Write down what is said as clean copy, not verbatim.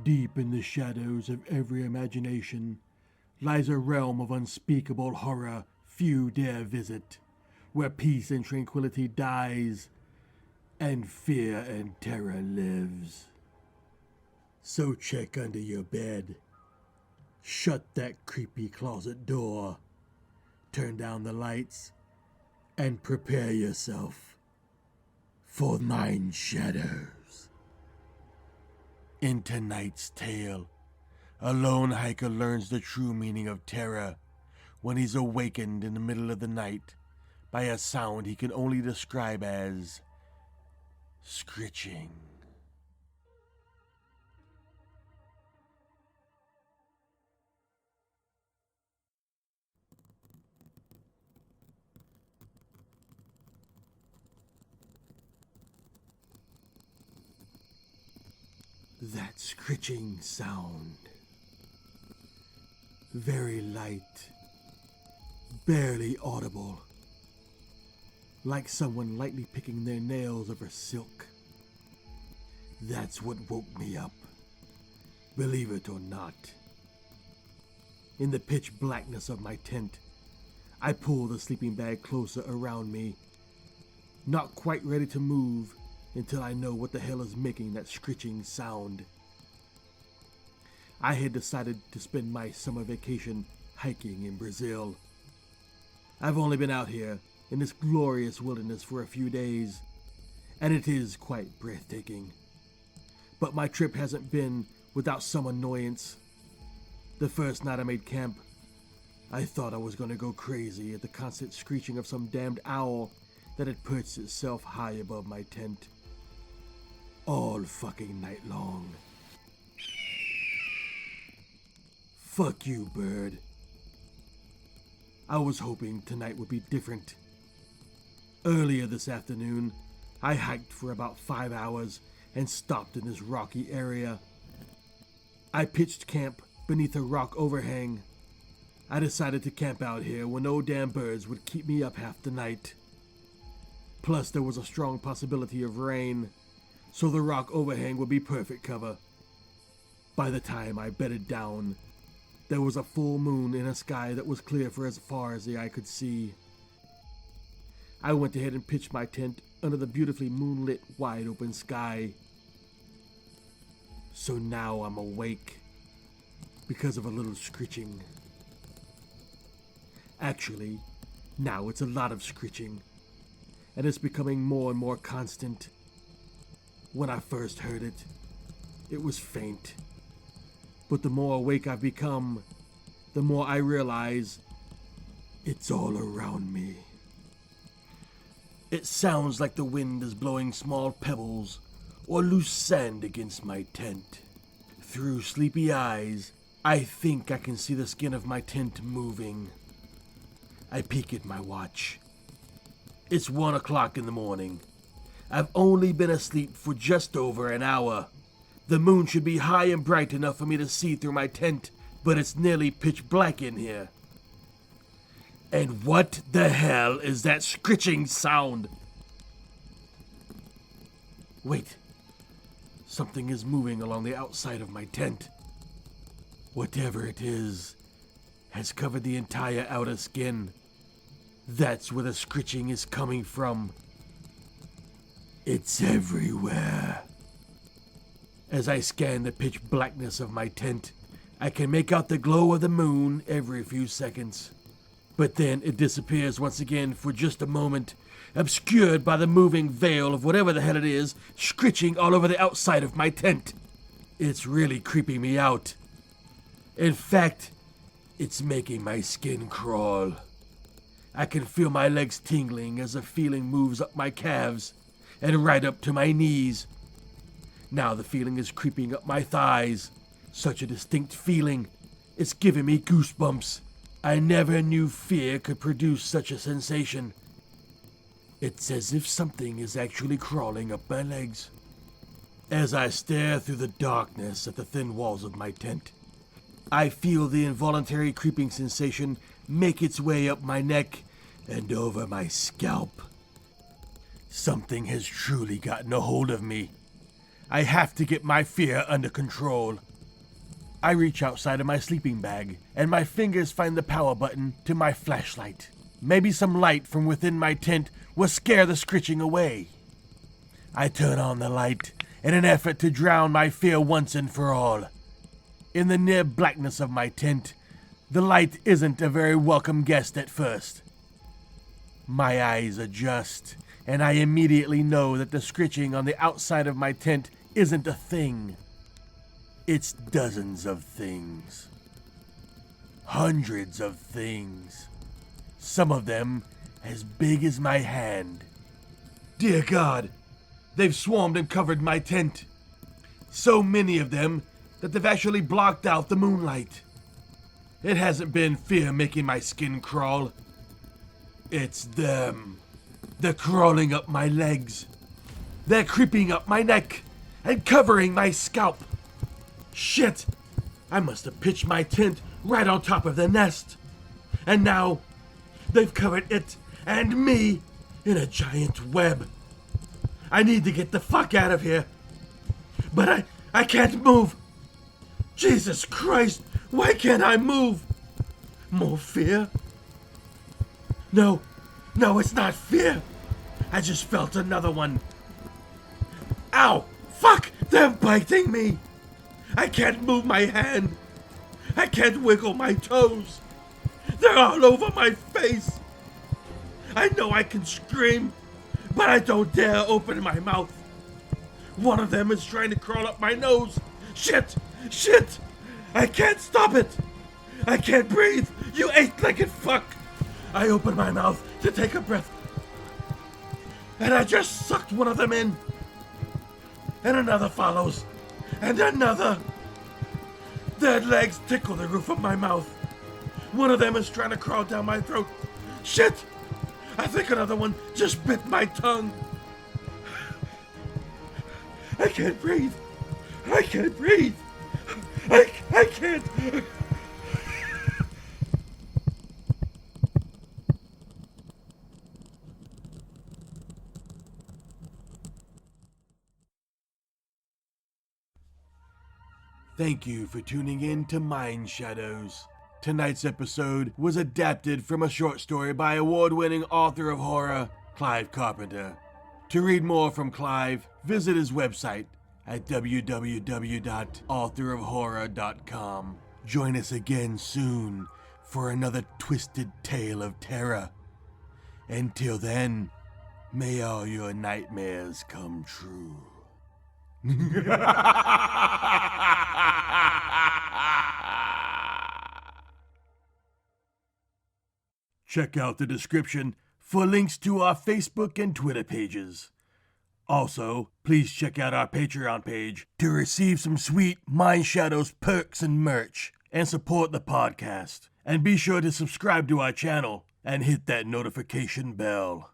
Deep in the shadows of every imagination lies a realm of unspeakable horror few dare visit, where peace and tranquility dies, and fear and terror lives. So check under your bed, shut that creepy closet door, turn down the lights, and prepare yourself for mind shadows. In tonight's tale, a lone hiker learns the true meaning of terror when he's awakened in the middle of the night by a sound he can only describe as scritching. That scritching sound. Very light, barely audible, like someone lightly picking their nails over silk. That's what woke me up, believe it or not. In the pitch blackness of my tent, I pull the sleeping bag closer around me, not quite ready to move until I know what the hell is making that scritching sound. I had decided to spend my summer vacation hiking in Brazil. I've only been out here in this glorious wilderness for a few days, and it is quite breathtaking. But my trip hasn't been without some annoyance. The first night I made camp, I thought I was going to go crazy at the constant screeching of some damned owl that had perched itself high above my tent, all fucking night long. Fuck you, bird. I was hoping tonight would be different. Earlier this afternoon, I hiked for about 5 hours and stopped in this rocky area. I pitched camp beneath a rock overhang. I decided to camp out here where no damn birds would keep me up half the night. Plus, there was a strong possibility of rain, so the rock overhang would be perfect cover. By the time I bedded down, there was a full moon in a sky that was clear for as far as the eye could see. I went ahead and pitched my tent under the beautifully moonlit, wide open sky. So now I'm awake because of a little scritching. Actually, now it's a lot of scritching, and it's becoming more and more constant. When I first heard it, it was faint. But the more awake I've become, the more I realize it's all around me. It sounds like the wind is blowing small pebbles or loose sand against my tent. Through sleepy eyes, I think I can see the skin of my tent moving. I peek at my watch. It's 1 o'clock in the morning. I've only been asleep for just over an hour. The moon should be high and bright enough for me to see through my tent, but it's nearly pitch black in here. And what the hell is that scritching sound? Wait. Something is moving along the outside of my tent. Whatever it is, has covered the entire outer skin. That's where the scritching is coming from. It's everywhere. As I scan the pitch blackness of my tent, I can make out the glow of the moon every few seconds. But then it disappears once again for just a moment, obscured by the moving veil of whatever the hell it is, scritching all over the outside of my tent. It's really creeping me out. In fact, it's making my skin crawl. I can feel my legs tingling as the feeling moves up my calves and right up to my knees. Now the feeling is creeping up my thighs. Such a distinct feeling. It's giving me goosebumps. I never knew fear could produce such a sensation. It's as if something is actually crawling up my legs. As I stare through the darkness at the thin walls of my tent, I feel the involuntary creeping sensation make its way up my neck and over my scalp. Something has truly gotten a hold of me. I have to get my fear under control. I reach outside of my sleeping bag, and my fingers find the power button to my flashlight. Maybe some light from within my tent will scare the Scritching away. I turn on the light in an effort to drown my fear once and for all. In the near blackness of my tent, the light isn't a very welcome guest at first. My eyes adjust, and I immediately know that the Scritching on the outside of my tent isn't a thing. It's dozens of things. Hundreds of things. Some of them as big as my hand. Dear God, they've swarmed and covered my tent. So many of them that they've actually blocked out the moonlight. It hasn't been fear making my skin crawl. It's them. They're crawling up my legs. They're creeping up my neck and covering my scalp. Shit! I must have pitched my tent right on top of their nest. And now, they've covered it and me in a giant web. I need to get the fuck out of here. But I can't move. Jesus Christ, why can't I move? More fear? No, it's not fear. I just felt another one. Ow! Fuck! They're biting me! I can't move my hand. I can't wiggle my toes. They're all over my face. I know I can scream, but I don't dare open my mouth. One of them is trying to crawl up my nose. Shit! I can't stop it. I can't breathe. You eight-legged fuck. I open my mouth to take a breath, and I just sucked one of them in. And another follows. And another. Their legs tickle the roof of my mouth. One of them is trying to crawl down my throat. Shit! I think another one just bit my tongue. I can't breathe. I can't. Thank you for tuning in to Mind Shadows. Tonight's episode was adapted from a short story by award-winning author of horror, Clive Carpenter. To read more from Clive, visit his website at www.authorofhorror.com. Join us again soon for another twisted tale of terror. Until then, may all your nightmares come true. Check out the description for links to our Facebook and Twitter pages. Also, please check out our Patreon page to receive some sweet Mind Shadows perks and merch and support the podcast. And be sure to subscribe to our channel and hit that notification bell.